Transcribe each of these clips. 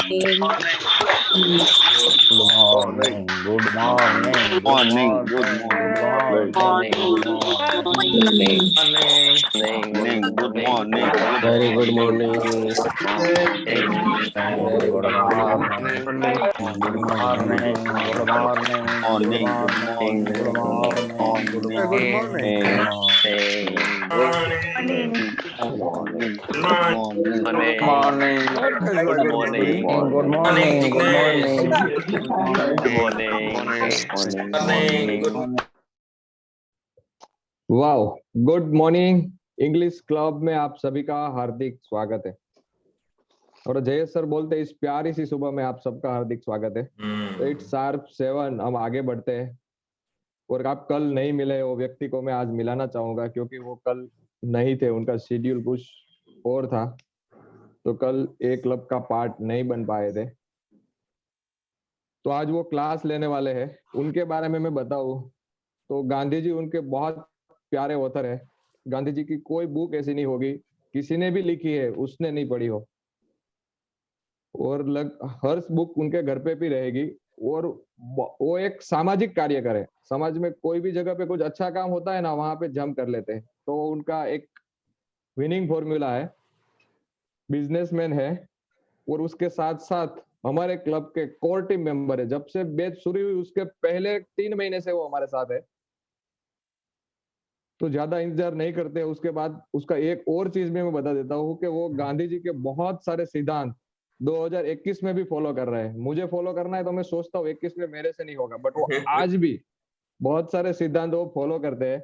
Good morning. Good morning. Very good morning. वाह, good morning. English club में आप सभी का हार्दिक स्वागत है। और जयेश सर बोलते हैं इस प्यारी सी सुबह में आप सबका हार्दिक स्वागत है। 8:07 हम आगे बढ़ते हैं। और आप कल नहीं मिले वो व्यक्ति को मैं आज मिलाना चाहूंगा, क्योंकि वो कल नहीं थे, उनका शेड्यूल कुछ और था, तो कल एक क्लब का पार्ट नहीं बन पाए थे। तो आज वो क्लास लेने वाले हैं। उनके बारे में मैं बताऊं तो गांधी जी उनके बहुत प्यारे ऑथर है। गांधी जी की कोई बुक ऐसी नहीं होगी, किसी ने भी लिखी है उसने नहीं पढ़ी हो। और हर बुक उनके घर पे भी रहेगी। और वो एक सामाजिक कार्य करे। समाज में कोई भी जगह पे कुछ अच्छा काम होता है ना, वहां पे जम कर लेते हैं। तो उनका एक विनिंग फॉर्मूला है। बिजनेसमैन है और उसके साथ साथ हमारे क्लब के कोर टीम मेंबर है। जब से बैच शुरू हुई उसके पहले 3 महीने से वो हमारे साथ है। तो ज्यादा इंतजार नहीं करते। उसके बाद उसका एक और चीज भी मैं बता देता हूँ कि वो गांधी जी के बहुत सारे सिद्धांत 2021 में भी फॉलो कर रहे हैं। मुझे फॉलो करना है तो मैं सोचता हूँ 21 में मेरे से नहीं होगा, बट वो आज भी बहुत सारे सिद्धांत वो फॉलो करते हैं।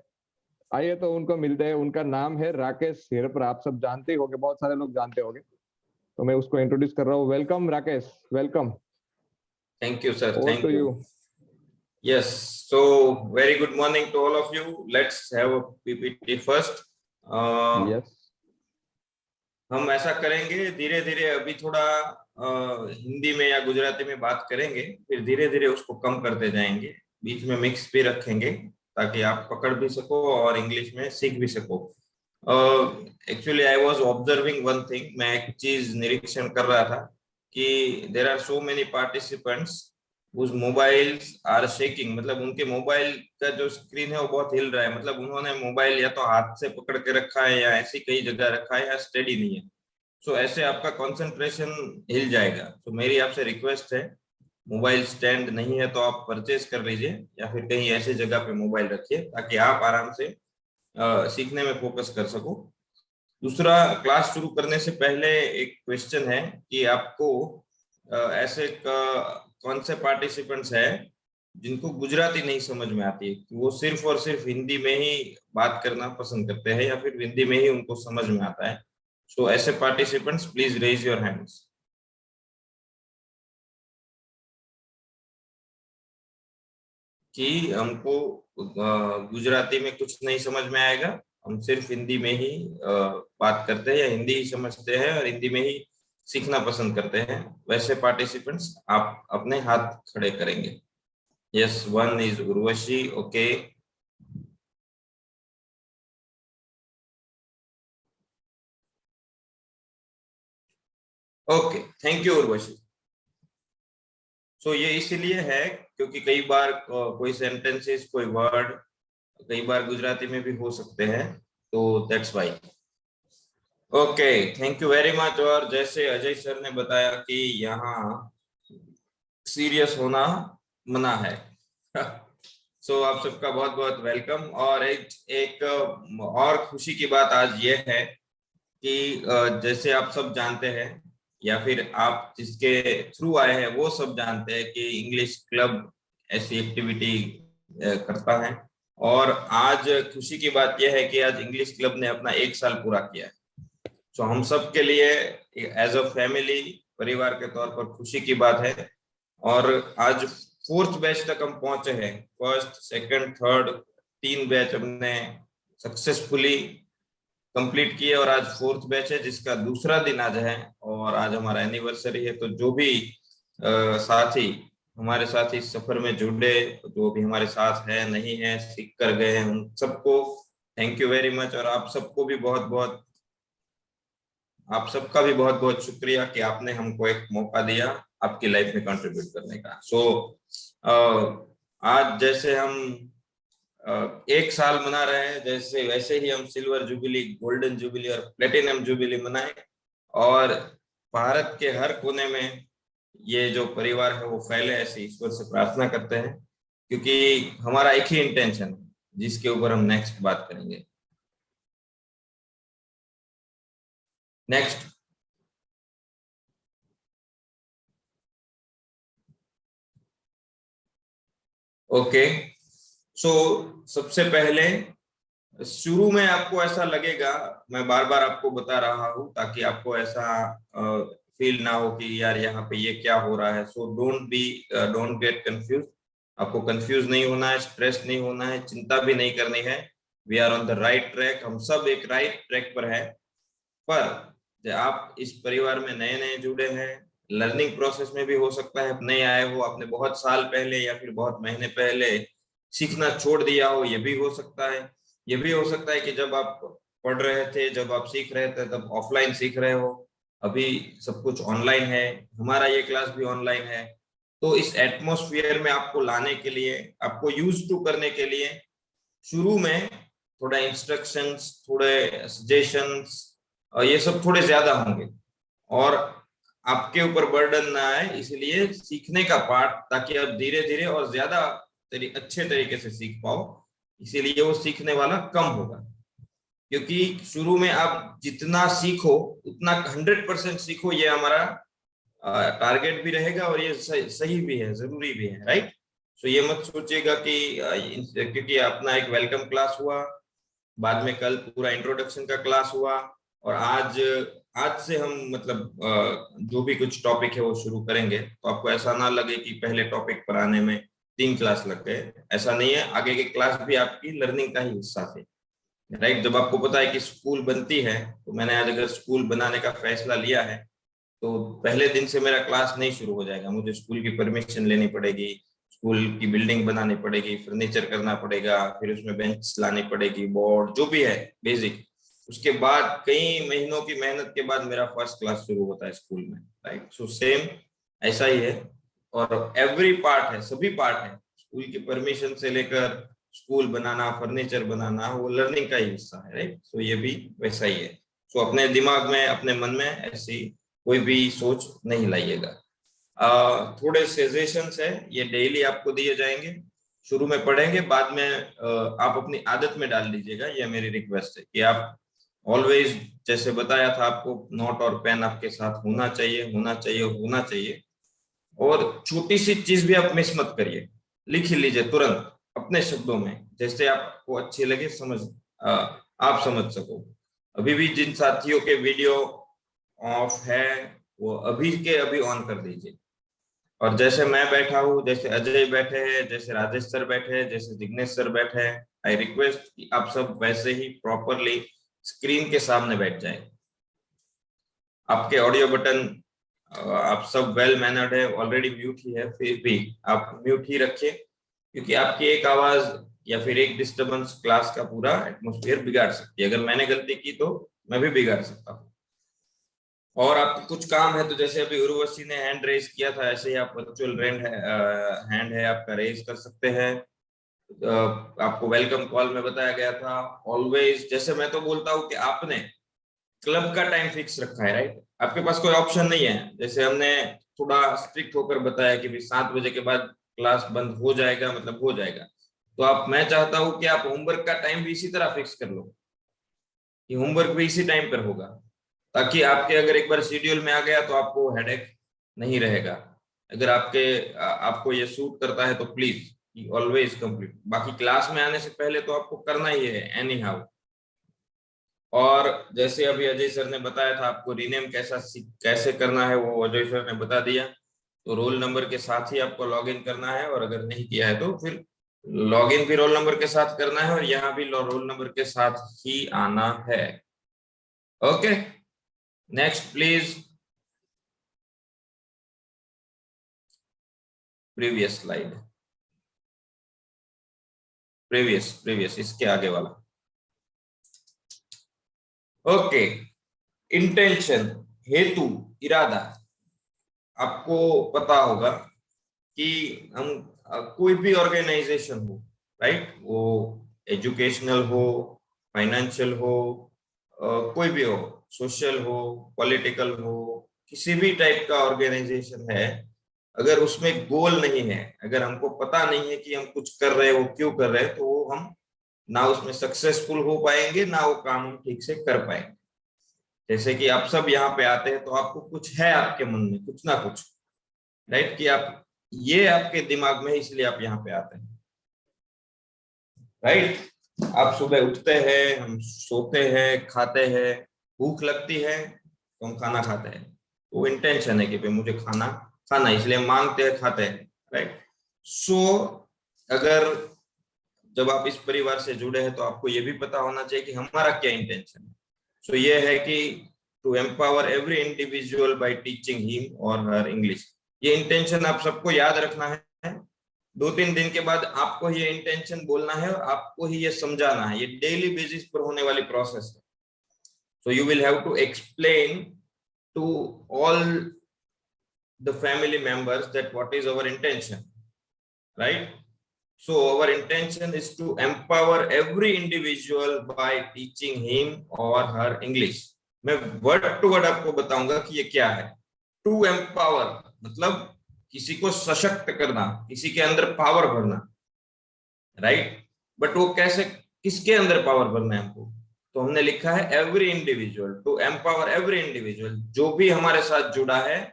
आइए तो उनको मिलते हैं। उनका नाम है राकेश हिरपर। आप सब जानते ही होंगे, बहुत सारे लोग जानते होंगे, तो मैं उसको इंट्रोड्यूस कर रहा हूँ। Welcome Rakesh, welcome. Thank you, sir. Over to you. Yes, so very good morning to all of you. Let's have a PPT first. Yes. हम ऐसा करेंगे धीरे धीरे, अभी थोड़ा हिंदी में या गुजराती में बात करेंगे, फिर धीरे धीरे उसको कम करते जाएंगे, बीच में मिक्स भी रखेंगे ताकि आप पकड़ भी सको और इंग्लिश में सीख भी सको। Actually I was observing one thing, मैं एक चीज निरीक्षण कर रहा था कि there are so many participants whose mobiles are shaking, मतलब उनके मोबाइल का जो स्क्रीन है वो बहुत हिल रहा है। मतलब उन्होंने मोबाइल या तो हाथ से पकड़ के रखा है या ऐसी कई जगह रखा है या स्टेडी नहीं है। सो ऐसे आपका कंसंट्रेशन हिल जाएगा। तो मेरी आपसे रिक्वेस्ट है, मोबाइल स्टैंड नहीं है तो आप परचेज कर लीजिए या फिर कहीं ऐसी जगह पे मोबाइल रखिए ताकि आप आराम से सीखने में फोकस कर सको। दूसरा, क्लास शुरू करने से पहले एक क्वेश्चन है कि आपको ऐसे कौन से पार्टिसिपेंट्स हैं जिनको गुजराती नहीं समझ में आती है, कि वो सिर्फ और सिर्फ हिंदी में ही बात करना पसंद करते हैं या फिर हिंदी में ही उनको समझ में आता है। सो ऐसे participants please raise your hands. कि हमको गुजराती में कुछ नहीं समझ में आएगा, हम सिर्फ हिंदी में ही बात करते हैं या हिंदी ही समझते हैं और हिंदी में ही सीखना पसंद करते हैं, वैसे पार्टिसिपेंट्स आप अपने हाथ खड़े करेंगे। Yes, one is Urvashi. Okay, okay, thank you Urvashi. So ये इसीलिए है क्योंकि कई बार कोई सेंटेंसेस, कोई वर्ड कई बार गुजराती में भी हो सकते हैं, तो that's why. Okay, thank you very much. और जैसे अजय सर ने बताया कि यहाँ सीरियस होना मना है। सो आप सबका बहुत बहुत वेलकम। और एक और खुशी की बात आज ये है कि जैसे आप सब जानते हैं या फिर आप जिसके थ्रू आए हैं वो सब जानते हैं कि इंग्लिश क्लब ऐसी एक्टिविटी करता है। और आज खुशी की बात यह है कि आज इंग्लिश क्लब ने अपना 1 साल पूरा किया है। तो हम सब के लिए एज अ फैमिली, परिवार के तौर पर खुशी की बात है। और आज 4th बैच तक हम पहुंचे हैं। 1st, 2nd, 3rd 3 बैच हमने सक्सेसफुली कंप्लीट किए और आज 4th बैच है जिसका दूसरा दिन आज है और आज हमारा एनिवर्सरी है। तो जो भी साथी हमारे साथ इस सफर में जुड़े, जो भी हमारे साथ है, नहीं है, सीख कर गए हैं, उन सबको थैंक यू वेरी मच। और आप सबको भी बहुत बहुत आप सबका भी बहुत बहुत शुक्रिया कि आपने हमको एक मौका दिया आपकी लाइफ में कंट्रीब्यूट करने का। आज जैसे हम 1 साल मना रहे हैं, जैसे वैसे ही हम सिल्वर जुबिली, गोल्डन जुबिली और प्लेटिनम जुबिली मनाएं, और भारत के हर कोने में ये जो परिवार है वो फैले, ऐसे ईश्वर से प्रार्थना करते हैं, क्योंकि हमारा एक ही इंटेंशन है जिसके ऊपर हम नेक्स्ट बात करेंगे। नेक्स्ट। ओके, सो सबसे पहले शुरू में आपको ऐसा लगेगा, मैं बार बार आपको बता रहा हूं ताकि आपको ऐसा फील ना हो कि यार यहाँ पे ये क्या हो रहा है। So don't get confuse. आपको कंफ्यूज नहीं होना है, स्ट्रेस नहीं होना है, चिंता भी नहीं करनी है। We are on the right track, हम सब एक राइट ट्रैक पर है। पर आप इस परिवार में नए नए जुड़े हैं, लर्निंग प्रोसेस में भी हो सकता है नए आए हो, आपने बहुत साल पहले या फिर बहुत महीने पहले सीखना छोड़ दिया हो, ये भी हो सकता है। ये भी हो सकता है कि जब आप पढ़ रहे थे, जब आप सीख रहे थे, तब ऑफलाइन सीख रहे हो, अभी सब कुछ ऑनलाइन है, हमारा ये क्लास भी ऑनलाइन है। तो इस एटमॉस्फेयर में आपको लाने के लिए, आपको यूज टू करने के लिए शुरू में थोड़ा इंस्ट्रक्शंस, थोड़े सजेशंस, ये सब थोड़े ज्यादा होंगे, और आपके ऊपर बर्डन ना आए, इसलिए सीखने का पार्ट, ताकि आप धीरे धीरे और ज्यादा अच्छे तरीके से सीख पाओ, इसीलिए वो सीखने वाला कम होगा। क्योंकि शुरू में आप जितना सीखो उतना 100% सीखो, ये हमारा टारगेट भी रहेगा, और ये सही भी है, जरूरी भी है, राइट। सो ये मत सोचिएगा कि क्योंकि अपना एक वेलकम क्लास हुआ, बाद में कल पूरा इंट्रोडक्शन का क्लास हुआ, और आज से हम मतलब जो भी कुछ टॉपिक है वो शुरू करेंगे, तो आपको ऐसा ना लगे कि पहले टॉपिक पर आने में 3 क्लास लग गए। ऐसा नहीं है, आगे के क्लास भी आपकी लर्निंग का ही हिस्सा थे, राइट। जब आपको पता है कि स्कूल बनती है, तो मैंने आज अगर स्कूल बनाने का फैसला लिया है, तो पहले दिन से मेरा क्लास नहीं शुरू हो जाएगा, मुझे स्कूल की परमिशन लेनी पड़ेगी, स्कूल की बिल्डिंग बनानी पड़ेगी, फर्नीचर करना पड़ेगा, फिर उसमें बेंच लानी पड़ेगी, बोर्ड, जो भी है बेसिक। उसके बाद कई महीनों की मेहनत के बाद मेरा फर्स्ट क्लास शुरू होता है स्कूल में, राइट। सो सेम ऐसा ही है, और एवरी पार्ट है, सभी पार्ट है, स्कूल की परमिशन से लेकर स्कूल बनाना, फर्नीचर बनाना, वो लर्निंग का ही हिस्सा है, राइट। सो ये भी वैसा ही है। सो अपने दिमाग में, अपने मन में ऐसी कोई भी सोच नहीं लाइएगा। थोड़े सजेशंस है, ये डेली आपको दिए जाएंगे, शुरू में पढ़ेंगे, बाद में आप अपनी आदत में डाल दीजिएगा। ये मेरी रिक्वेस्ट है कि आप ऑलवेज, जैसे बताया था आपको, नोट और पेन आपके साथ होना चाहिए, होना चाहिए, होना चाहिए। और छोटी सी चीज भी आप मिस मत करिए, लिख ही लीजिए तुरंत अपने शब्दों में, जैसे आपको अच्छी लगे, आप समझ सको। अभी भी जिन साथियों के वीडियो ऑफ है, वो अभी के अभी ऑन कर दीजिए। और जैसे मैं बैठा हूँ, जैसे अजय बैठे हैं, जैसे राजेश सर बैठे हैं, जैसे जिग्नेश सर बैठे हैं, आई रिक्वेस्ट कि आप सब वैसे ही प्रॉपरली स्क्रीन के सामने बैठ जाएं। आपके ऑडियो बटन, आप सब वेल मैनर्ड है, ऑलरेडी म्यूट ही है, फिर भी आप म्यूट ही रखिए, क्योंकि आपकी एक आवाज या फिर एक डिस्टरबेंस क्लास का पूरा एटमॉस्फेयर बिगाड़ सकती है। अगर मैंने गलती की तो मैं भी बिगाड़ सकता हूँ। और आपको कुछ काम है तो जैसे अभी उर्वशी ने हैंड रेज किया था, ऐसे ही आप वर्चुअल हैंड है आपका रेज कर सकते हैं। आपको वेलकम कॉल में बताया गया था, ऑलवेज, जैसे मैं तो बोलता हूँ कि आपने क्लब का टाइम फिक्स रखा है, राइट। आपके पास कोई ऑप्शन नहीं है, जैसे हमने थोड़ा स्ट्रिक्ट होकर बताया कि 7 बजे के बाद क्लास बंद हो जाएगा, मतलब हो जाएगा। तो मैं चाहता हूँ कि आप होमवर्क का टाइम भी इसी तरह फिक्स कर लो कि होमवर्क भी इसी टाइम पर होगा, ताकि आपके अगर एक बार शेड्यूल में आ गया तो आपको हेडेक नहीं रहेगा। अगर आपको ये सूट करता है तो प्लीज ऑलवेज कंप्लीट। बाकी क्लास में आने से पहले तो आपको करना ही है एनी हाउ। और जैसे अभी अजय सर ने बताया था आपको रीनेम कैसे करना है, वो अजय सर ने बता दिया। तो रोल नंबर के साथ ही आपको लॉगिन करना है, और अगर नहीं किया है तो फिर लॉगिन भी रोल नंबर के साथ करना है, और यहाँ भी रोल नंबर के साथ ही आना है। Okay, next please, previous slide, previous इसके आगे वाला। ओके, इंटेंशन, हेतु, इरादा। आपको पता होगा कि हम कोई भी ऑर्गेनाइजेशन हो, राइट, वो एजुकेशनल हो, फाइनेंशियल हो, कोई भी हो, सोशल हो, पॉलिटिकल हो, किसी भी टाइप का ऑर्गेनाइजेशन है, अगर उसमें गोल नहीं है, अगर हमको पता नहीं है कि हम कुछ कर रहे हैं, वो क्यों कर रहे हैं, तो वो हम ना उसमें सक्सेसफुल हो पाएंगे, ना वो काम हम ठीक से कर पाएंगे। जैसे कि आप सब यहाँ पे आते हैं तो आपको कुछ है आपके मन में, कुछ ना कुछ, राइट, कि आप, ये आपके दिमाग में है, इसलिए आप यहाँ पे आते हैं, राइट। आप सुबह उठते हैं, हम सोते हैं, खाते हैं, भूख लगती है तो हम खाना खाते हैं, वो इंटेंशन है कि भाई मुझे खाना खाना, इसलिए मांगते हैं, खाते हैं, राइट। सो अगर जब आप इस परिवार से जुड़े हैं तो आपको ये भी पता होना चाहिए कि हमारा क्या इंटेंशन है। सो ये है कि to empower every individual by teaching him और हर इंग्लिश। ये इंटेंशन आप सबको याद रखना है। 2-3 दिन के बाद आपको ये इंटेंशन बोलना है और आपको ही ये समझाना है। ये डेली बेसिस पर होने वाली प्रोसेस है। So you will have to explain to all the family members that what is our intention, right. So our intention is to empower every individual by teaching him or her English. मैं word to word आपको बताऊंगा कि ये क्या है। To empower मतलब किसी को सशक्त करना, किसी के अंदर पावर भरना, राइट। बट वो कैसे, किसके अंदर पावर भरना है हमको, तो हमने लिखा है every individual, to empower every individual. जो भी हमारे साथ जुड़ा है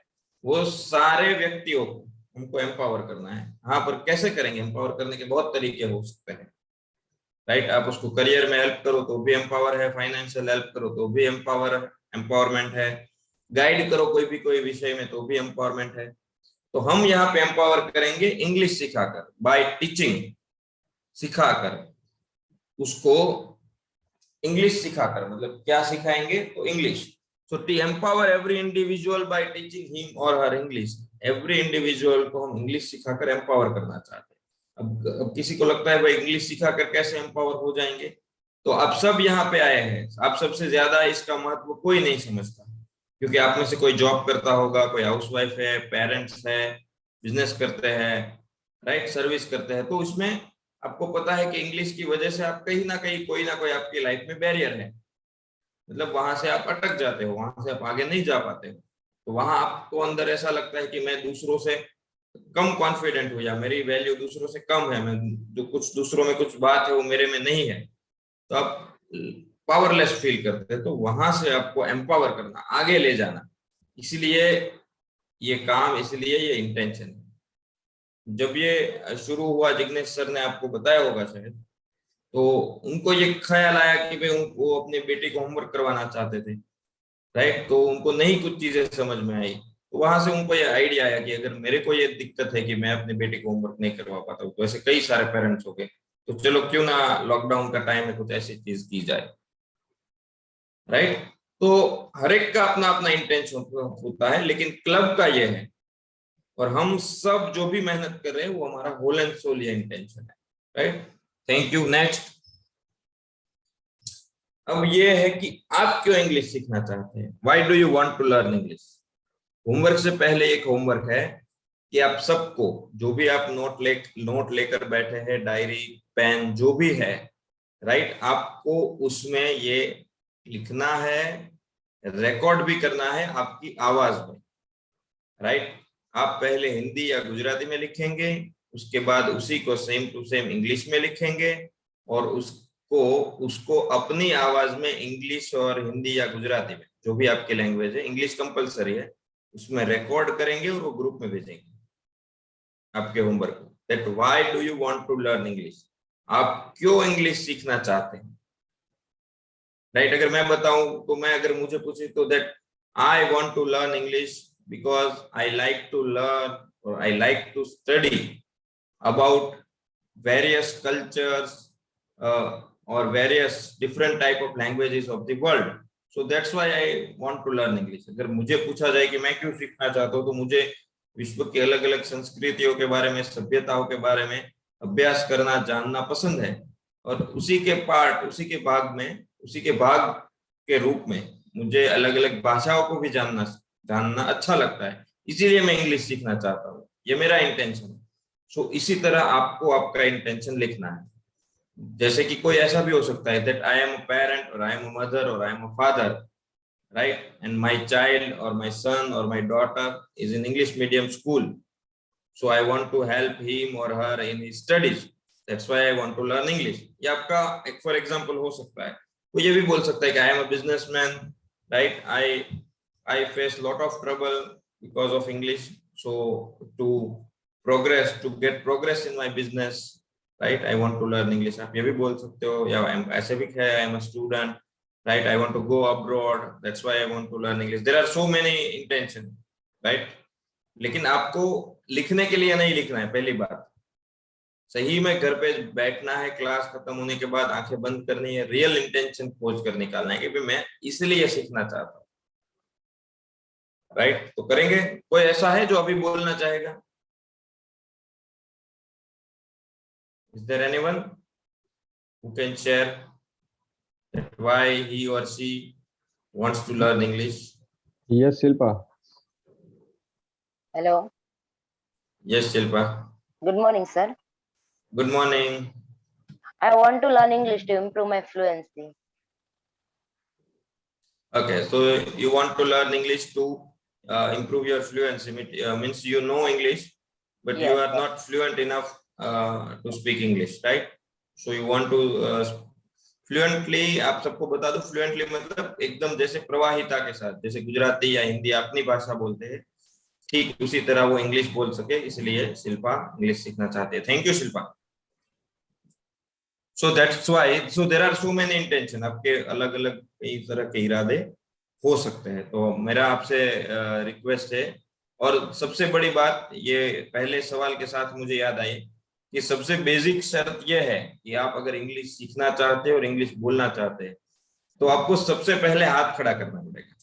वो सारे व्यक्तियों को हमको एम्पावर करना है। हाँ, पर कैसे करेंगे? एम्पावर करने के बहुत तरीके हो सकते हैं, राइट। आप उसको करियर में हेल्प करो तो भी एम्पावर है, फाइनेंशियल हेल्प करो तो भी एम्पावरमेंट है, गाइड करो कोई विषय में तो भी एम्पावरमेंट है। तो हम यहाँ पे एम्पावर करेंगे इंग्लिश सिखाकर, बाय टीचिंग, सिखाकर, उसको इंग्लिश सिखाकर। मतलब क्या सिखाएंगे? तो English. So to empower every individual by teaching him or her English, every individual को हम इंग्लिश सिखाकर एम्पावर करना चाहते हैं। अब किसी को लगता है भाई इंग्लिश सिखाकर कैसे एम्पावर हो जाएंगे, तो आप सब यहाँ पे आए हैं, आप सबसे ज्यादा इसका महत्व कोई नहीं समझता, क्योंकि आप में से कोई जॉब करता होगा, कोई हाउसवाइफ है, पेरेंट्स है, बिजनेस करते हैं, राइट, सर्विस करते हैं, तो उसमें आपको पता है कि इंग्लिश की वजह से आप कहीं ना कहीं कोई ना कोई आपकी लाइफ में बैरियर है, मतलब वहां से आप अटक जाते हो, वहां से आप आगे नहीं जा पाते हो। तो वहां आपको अंदर ऐसा लगता है कि मैं दूसरों से कम कॉन्फिडेंट हूँ, या मेरी वैल्यू दूसरों से कम है, मैं जो कुछ दूसरों में कुछ बात है वो मेरे में नहीं है, तो आप पावरलेस फील करते हैं। तो वहां से आपको एम्पावर करना, आगे ले जाना, इसलिए ये काम, इसलिए ये इंटेंशन है। जब ये शुरू हुआ, जिग्नेश सर ने आपको बताया होगा शायद, तो उनको ये ख्याल आया कि भाई उनको अपने बेटे को होमवर्क करवाना चाहते थे, राइट। तो उनको नहीं कुछ चीजें समझ में आई, तो वहां से उनको ये आइडिया आया कि अगर मेरे को ये दिक्कत है कि मैं अपने बेटे को होमवर्क नहीं करवा पाता हूँ, तो ऐसे कई सारे पेरेंट्स हो गए, तो चलो क्यों ना लॉकडाउन का टाइम है, कुछ ऐसी चीज की जाए, राइट। तो हर एक का अपना अपना इंटेंशन होता है, लेकिन क्लब का ये है, और हम सब जो भी मेहनत कर रहे हैं वो हमारा होल एंड सोल ये इंटेंशन है, राइट। Thank you. नेक्स्ट, अब ये है कि आप क्यों इंग्लिश सीखना चाहते हैं, why do you want to learn English. Homework से पहले एक होमवर्क है कि आप सबको, जो भी आप नोट लेकर बैठे हैं, डायरी, पेन, जो भी है, राइट, आपको उसमें ये लिखना है, रिकॉर्ड भी करना है आपकी आवाज में, राइट। आप पहले हिंदी या गुजराती में लिखेंगे, उसके बाद उसी को सेम टू सेम इंग्लिश में लिखेंगे, और उसको अपनी आवाज में इंग्लिश और हिंदी या गुजराती में, जो भी आपकी लैंग्वेज है, इंग्लिश कंपलसरी है, उसमें रिकॉर्ड करेंगे और वो ग्रुप में भेजेंगे आपके होमवर्क को। That why do you want to learn English, आप क्यों इंग्लिश सीखना चाहते हैं, राइट। अगर मैं बताऊं, तो मैं अगर मुझे पूछे तो that I want to learn English because I like to learn or I like to study about various cultures or various different type of languages of the world. So that's why I want to learn English. अगर मुझे पूछा जाए कि मैं क्यों सीखना चाहता हूँ, तो मुझे विश्व के अलग अलग संस्कृतियों के बारे में, सभ्यताओं के बारे में अभ्यास करना, जानना पसंद है, और उसी के भाग के रूप में मुझे अलग अलग भाषाओं को भी जानना अच्छा लगता है, इसीलिए मैं इंग्लिश सीखना चाहता हूँ, ये मेरा इंटेंशन है। सो इसी तरह आपको आपका इंटेंशन लिखना है। जैसे कि कोई ऐसा भी हो सकता है that I am a parent और आई एम अ मदर और आई am a father, right? And my child or my son or my daughter is in English medium school. So I want to help him or her in his studies. That's why I want to learn English. ये आपका एक for example हो सकता है। वो ये भी बोल सकता है कि I am a businessman, right? I face lot of trouble because of English. So to get progress in my business, right? I want to learn English. आप ये भी बोल सकते हो, या ऐसे भी है I am a student, right? I want to go abroad, that's why I want to learn English. There are so many intention, right? लेकिन आपको लिखने के लिए नहीं लिखना है। पहली बात, सही में घर पे बैठना है, क्लास खत्म होने के बाद आंखें बंद करनी है, रियल इंटेंशन खोज कर निकालना है कि भाई मैं इसलिए सीखना चाहता हूँ, राइट? तो करेंगे। कोई ऐसा है जो अभी बोलना चाहेगा? Is there anyone who can share that why he or she wants to learn English? Yes, Shilpa. Hello. Yes, Shilpa. Good morning, sir. Good morning. I want to learn English to improve my fluency. Okay, so you want to learn English to improve your fluency. Means you know English, but you Yes, are not fluent enough to speak English, right? So you want to fluently, आप सबको बता दो, fluently मतलब एकदम जैसे प्रवाहिता के साथ, जैसे गुजराती या हिंदी अपनी भाषा बोलते हैं, ठीक उसी तरह वो इंग्लिश बोल सके, इसलिए शिल्पा इंग्लिश सीखना चाहते हैं। Thank you Shilpa. So that's why, so there are so many intention, आपके अलग अलग कई तरह के इरादे हो सकते हैं। तो मेरा आपसे रिक्वेस्ट है, और सबसे बड़ी बात ये पहले सवाल के साथ मुझे याद आई कि सबसे बेसिक शर्त ये है कि आप अगर इंग्लिश सीखना चाहते हैं और इंग्लिश बोलना चाहते हैं तो आपको सबसे पहले हाथ खड़ा करना पड़ेगा।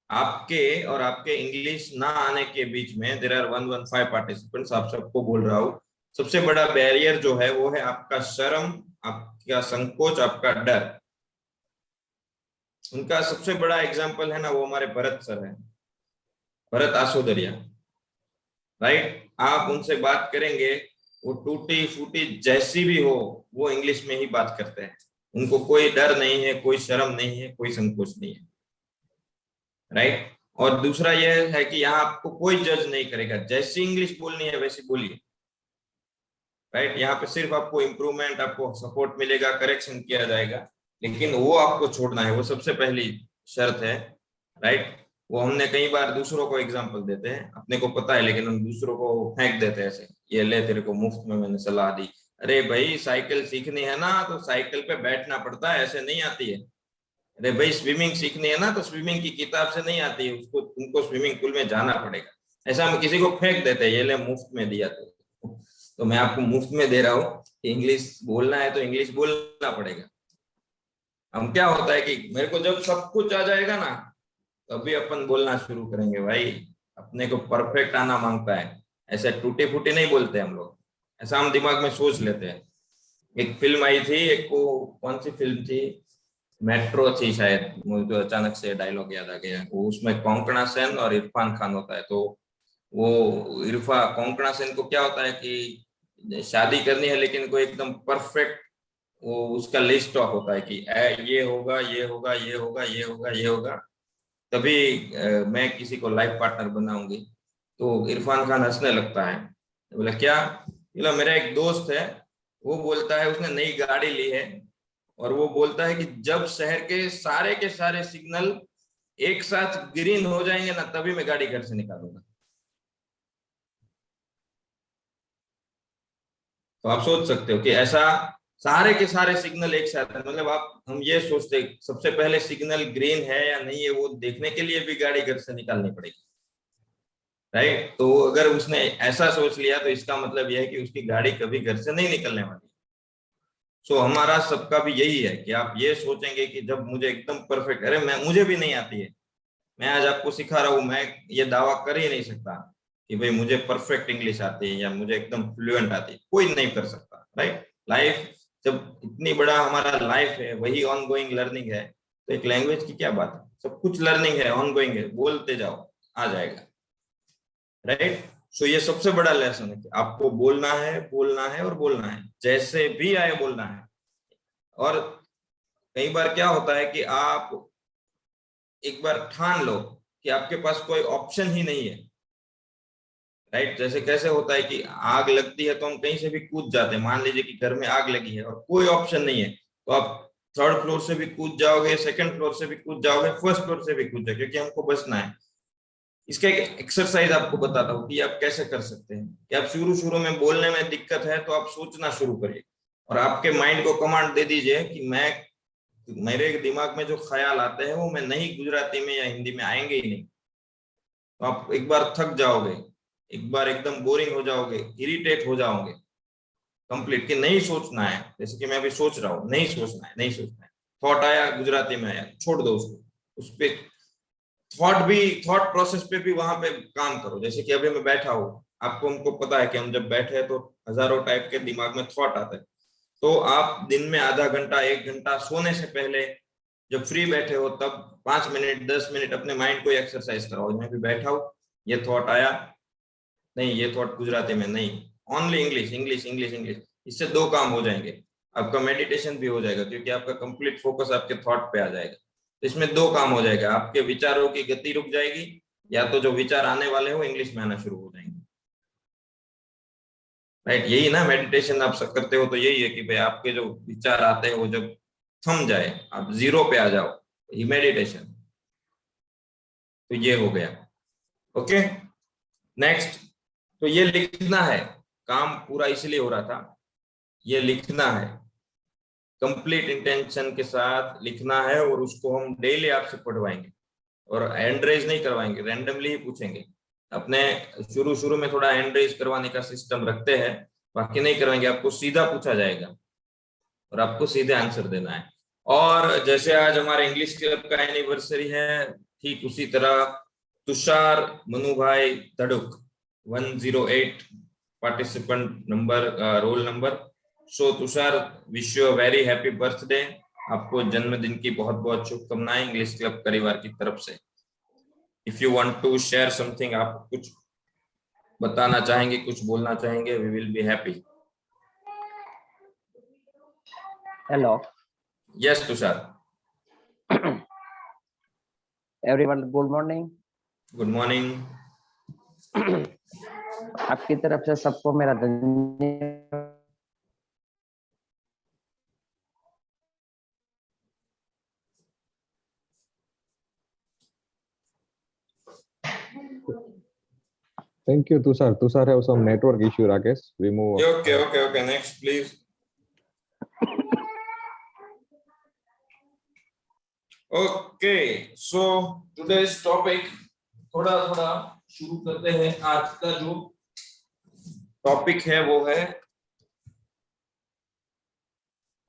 आपके और आपके इंग्लिश ना आने के बीच में देयर आर 115 पार्टिसिपेंट्स, आप सबको बोल रहा हूँ, सबसे बड़ा बैरियर जो है वो है आपका शर्म, आपका संकोच, आपका डर। उनका सबसे बड़ा एग्जाम्पल है ना, वो हमारे भरत सर है, भरत आसोदरिया, राइट? आप उनसे बात करेंगे, वो टूटी फूटी जैसी भी हो वो इंग्लिश में ही बात करते हैं। उनको कोई डर नहीं है, कोई शर्म नहीं है, कोई संकोच नहीं है, राइट? और दूसरा यह है कि यहाँ आपको कोई जज नहीं करेगा, जैसी इंग्लिश बोलनी है वैसी बोलिए, राइट? यहाँ पे सिर्फ आपको इम्प्रूवमेंट, आपको सपोर्ट मिलेगा, करेक्शन किया जाएगा, लेकिन वो आपको छोड़ना है, वो सबसे पहली शर्त है, राइट? वो हमने कई बार दूसरों को एग्जांपल देते हैं, अपने को पता है लेकिन हम दूसरों को फेंक देते हैं ऐसे, ये ले तेरे को मुफ्त में मैंने सलाह दी। अरे भाई साइकिल सीखनी है ना तो साइकिल पे बैठना पड़ता है, ऐसे नहीं आती है। अरे भाई स्विमिंग सीखनी है ना तो स्विमिंग की किताब से नहीं आती है, उसको तुमको स्विमिंग पूल में जाना पड़ेगा। ऐसा हम किसी को फेंक देते हैं, ये ले मुफ्त में दिया तो मैं आपको मुफ्त में दे रहा हूँ, इंग्लिश बोलना है तो इंग्लिश बोलना पड़ेगा। हम क्या होता है कि मेरे को जब सब कुछ आ जाएगा ना तभी अपन बोलना शुरू करेंगे। भाई अपने को परफेक्ट आना मांगता है, ऐसे टूटे फूटे नहीं बोलते हम लोग, ऐसा हम दिमाग में सोच लेते हैं। एक फिल्म आई थी, एक को कौन सी फिल्म थी, मेट्रो थी शायद, मुझे तो अचानक से डायलॉग याद आ गया। वो उसमें कोंकणा सेन और इरफान खान होता है, तो वो कोंकणा सेन को क्या होता है कि शादी करनी है लेकिन कोई एकदम परफेक्ट वो उसका लिस्ट ऑफ होता है कि ये होगा ये होगा ये होगा ये होगा ये होगा तभी मैं किसी को लाइफ पार्टनर बनाऊंगी। तो इरफान खान हंसने लगता है, बोला क्या? बोला मेरा एक दोस्त है, वो बोलता है उसने नई गाड़ी ली है और वो बोलता है कि जब शहर के सारे सिग्नल एक साथ ग्रीन हो जाएंगे ना तभी मैं गाड़ी घर से निकालूंगा। तो आप सोच सकते हो कि ऐसा सारे के सारे सिग्नल एक साथ है, मतलब हम ये सोचते सबसे पहले सिग्नल ग्रीन है या नहीं है वो देखने के लिए भी गाड़ी घर से निकालनी पड़ेगी, राइट? तो अगर उसने ऐसा सोच लिया तो इसका मतलब यह है कि उसकी गाड़ी कभी घर से नहीं निकलने वाली। सो हमारा सबका भी यही है कि आप ये सोचेंगे कि जब मुझे एकदम परफेक्ट, अरे मुझे भी नहीं आती है, मैं आज आपको सिखा रहा हूँ, मैं ये दावा कर ही नहीं सकता कि भाई मुझे परफेक्ट इंग्लिश आती है या मुझे एकदम फ्लुएंट आती है, कोई नहीं कर सकता, राइट? लाइफ जब इतनी बड़ा हमारा लाइफ है, वही ऑन गोइंग लर्निंग है, तो एक लैंग्वेज की क्या बात है, सब कुछ लर्निंग है, ऑनगोइंग है, बोलते जाओ आ जाएगा, राइट। सो ये सबसे बड़ा लेसन है कि आपको बोलना है, बोलना है और बोलना है, जैसे भी आए बोलना है। और कई बार क्या होता है कि आप एक बार ठान लो कि आपके पास कोई ऑप्शन ही नहीं है, राइट। जैसे कैसे होता है कि आग लगती है तो हम कहीं से भी कूद जाते हैं, मान लीजिए कि घर में आग लगी है और कोई ऑप्शन नहीं है, तो आप थर्ड फ्लोर से भी कूद जाओगे, सेकंड फ्लोर से भी कूद जाओगे, फर्स्ट फ्लोर से भी कूद जाओगे, क्योंकि हमको बचना है। इसका एक एक्सरसाइज आपको बताता हूँ कि आप कैसे कर सकते हैं। कि आप शुरू शुरू में बोलने में दिक्कत है तो आप सोचना शुरू करिए और आपके माइंड को कमांड दे दीजिए कि मेरे दिमाग में जो ख्याल आते हैं वो मैं नहीं गुजराती में या हिंदी में आएंगे ही नहीं। तो आप एक बार थक जाओगे, एक बार एकदम बोरिंग हो जाओगे, इरिटेट हो जाओगे कंप्लीट, कि नहीं सोचना है। जैसे कि मैं अभी सोच रहा हूँ, नहीं सोचना है, नहीं सोचना है, थॉट आया गुजराती में आया, छोड़ दो उसको, उस पे थॉट प्रोसेस पे भी वहां पे काम करो। जैसे कि अभी मैं बैठा हूँ, आपको हमको पता है कि हम जब बैठे हैं तो हजारों टाइप के दिमाग में थॉट आते हैं। तो आप दिन में आधा घंटा 1 घंटा सोने से पहले जब फ्री बैठे हो तब 5 मिनट 10 मिनट अपने माइंड को एक्सरसाइज कराओ। मैं भी बैठा हूँ, ये थॉट आया, नहीं ये थॉट गुजराती में नहीं, only English English English English. इससे 2 काम हो जाएंगे, आपका मेडिटेशन भी हो जाएगा क्योंकि आपका कंप्लीट फोकस आपके थॉट पे आ जाएगा। तो इसमें 2 काम हो जाएगा, आपके विचारों की गति रुक जाएगी, या तो जो विचार आने वाले हो इंग्लिश में आना शुरू हो जाएंगे, राइट। यही ना मेडिटेशन आप सब करते हो, तो यही है कि भाई आपके जो विचार आते हैं वो जब थम जाए, आप जीरो पे आ जाओ, ये मेडिटेशन। तो ये हो गया, ओके। नेक्स्ट, तो ये लिखना है, काम पूरा इसलिए हो रहा था, ये लिखना है, कंप्लीट इंटेंशन के साथ लिखना है और उसको हम डेली आपसे पढ़वाएंगे और हैंड रेज नहीं करवाएंगे, रैंडमली ही पूछेंगे। अपने शुरू शुरू में थोड़ा हैंड रेज करवाने का सिस्टम रखते हैं, बाकी नहीं करवाएंगे, आपको सीधा पूछा जाएगा और आपको सीधे आंसर देना है। और जैसे आज हमारे इंग्लिश क्लब का एनिवर्सरी है, ठीक उसी तरह Tushar Manubhai Dhaduk 108 participant number, roll number. So Tushar, wish you a very happy birthday, आपको जन्मदिन की बहुत बहुत शुभकामनाएं इंग्लिश क्लब परिवार की तरफ से। If you want to share something, आप कुछ बताना चाहेंगे, कुछ बोलना चाहेंगे, we will be happy. Hello, yes Tushar. everyone. Good morning. Good morning. आपकी तरफ से सबको मेरा धन्यवाद। Thank you, Tushar. Tushar have some network issue, Rakesh. We move. Okay. Next, please. Okay, so today's topic, थोड़ा शुरू करते हैं। आज का जो टॉपिक है वो है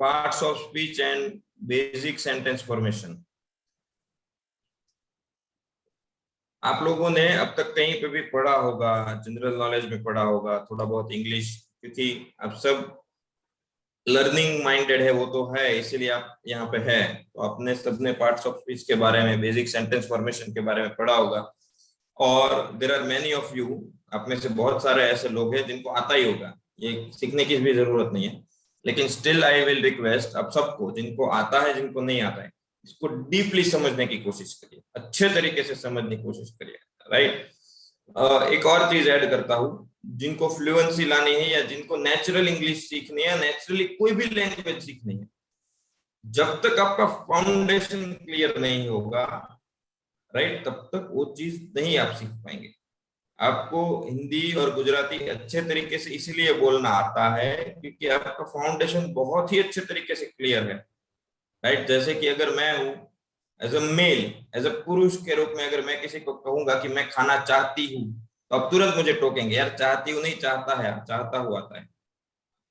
parts of speech and basic sentence formation. आप लोगों ने अब तक कहीं पे भी पढ़ा होगा, जनरल नॉलेज में पढ़ा होगा, थोड़ा बहुत इंग्लिश, क्योंकि आप सब लर्निंग माइंडेड है, वो तो है, इसीलिए आप यहाँ पे है। तो आपने सबने पार्ट्स ऑफ स्पीच के बारे में, बेसिक सेंटेंस फॉर्मेशन के बारे में पढ़ा होगा। और there are many of you, आप में से बहुत सारे ऐसे लोग हैं जिनको आता ही होगा, ये सीखने की भी जरूरत नहीं है। लेकिन स्टिल आई विल रिक्वेस्ट आप सबको, जिनको आता है जिनको नहीं आता है, इसको डीपली समझने की कोशिश करिए, अच्छे तरीके से समझने की कोशिश करिए, राइट। एक और चीज ऐड करता हूँ, जिनको फ्लुएंसी लानी है या जिनको नेचुरल इंग्लिश सीखनी है, नेचुरली कोई भी लैंग्वेज सीखनी है, जब तक आपका फाउंडेशन क्लियर नहीं होगा, राइट, तब तक वो चीज नहीं आप सीख पाएंगे। आपको हिंदी और गुजराती अच्छे तरीके से इसलिए बोलना आता है क्योंकि आपका फाउंडेशन बहुत ही अच्छे तरीके से क्लियर है, राइट। जैसे कि अगर मैं हूं as a male, as a पुरुष के रूप में, अगर मैं किसी को कहूंगा कि मैं खाना चाहती हूँ, तो अब तुरंत मुझे टोकेंगे, यार चाहती हूँ नहीं, चाहता है, चाहता हुआ आता है।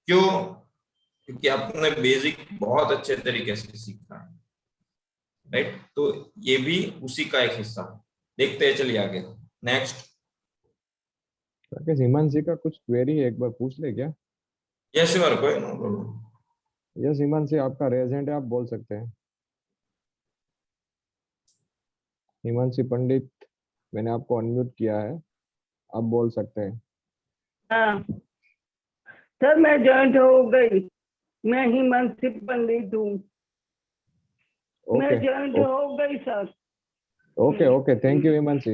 क्यों? क्योंकि आपने बेसिक बहुत अच्छे तरीके से सीखा है, राइट। तो ये भी उसी का एक हिस्सा है। देखते हैं, चलिए आगे। नेक्स्ट। राकेश, हिमांशी का कुछ क्वेरी है, एक बार पूछ ले क्या? यस श्योर, कोई नो प्रॉब्लम। यस हिमांशी, आपका रेज हैंड है, आप बोल सकते हैं। हिमांशी पंडित, मैंने आपको अनम्यूट किया है, आप बोल सकते हैं। हाँ सर, मैं ज्वाइंट हो गई। मैं हिमांशी पंडित हूँ। मैं ओके ज्वाइंट हो गई sir. Okay okay, thank you Himanshi.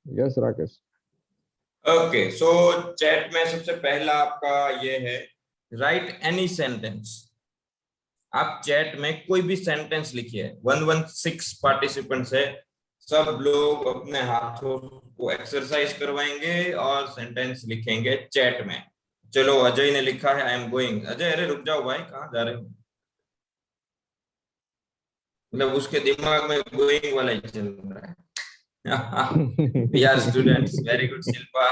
Yes Rakesh. Okay, so chat में सबसे पहला आपका ये है, राइट एनी सेंटेंस। आप चैट में कोई भी सेंटेंस लिखिए। 116 पार्टिसिपेंट्स है, सब लोग अपने हाथों को एक्सरसाइज करवाएंगे और सेंटेंस लिखेंगे चैट में। चलो, अजय ने लिखा है आई एम गोइंग। अजय, अरे रुक जाओ भाई, कहाँ जा रहे हो? मतलब उसके दिमाग में गोइंग वाला ही चल रहा है। We are students. Very good, Shilpa.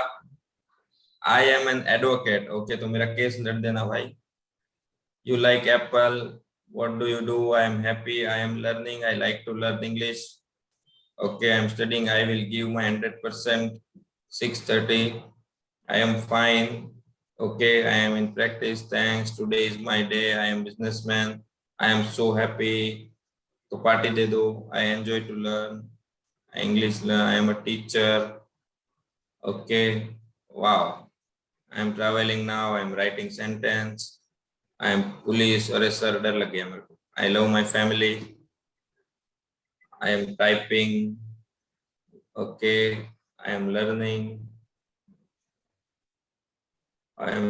I am an advocate. Okay, तो मेरा केस लड़ देना भाई। You like apple? What do you do? I am happy. I am learning. I like to learn English. Okay, I am studying. I will give my 100%. 6:30. I am fine. Okay, I am in practice. Thanks. Today is my day. I am businessman. I am so happy. तो party दे दो। I enjoy to learn. English learn. I am a teacher. Okay. Wow. I am traveling now. I am writing sentence. I am police. अरे sir, डर लग गया मेरे को। I love my family. I am typing. Okay. I am learning. I am